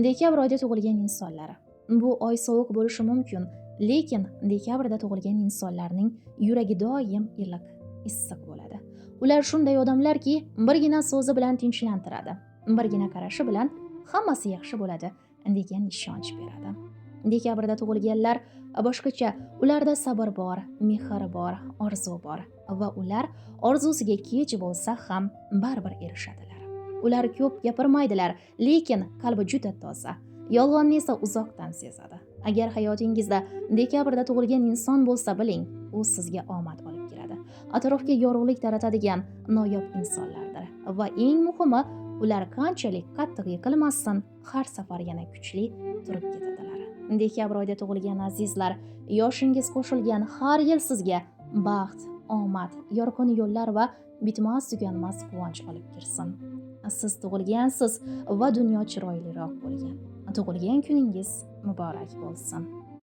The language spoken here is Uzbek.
Dekabr oyida tug'ilgan insonlar. Bu oy sovuq bo'lishi mumkin, lekin dekabrda tug'ilgan insonlarning yuragi doim iliq, issiq bo'ladi. Ular shunday odamlarki, birgina so'zi bilan tinchlantiradi, birgina qarashi bilan hammasi yaxshi bo'ladi degan ishonch beradi. Dekabrda tug'ilganlar boshqacha, ularda sabr bor, mehr bor, orzu bor va ular orzusiga kech bo'lsa ham baribir erishadilar. Ular ko'p gapirmaydilar, lekin qalbi juda toza. Yolg'onni esa uzoqdan sezadi. Agar hayotingizda dekabrda tug'ilgan inson bo'lsa, biling, u sizga omad olib keladi. Atrofga yorug'lik taratadigan noyob insonlardir va eng muhimi, ular qanchalik qattiq yiqilmasin, har safar yana kuchli turib ketadilar. Dekabr oyida tug'ilgan azizlar, yoshingiz qo'shilgan har yil sizga baxt, omad, yorqin yo'llar va bitmas tuganmas quvonch olib kirsin. Siz tug'ilgansiz va dunyo chiroyliroq bo'lgan. Tug'ilgan kuningiz muborak bo'lsin.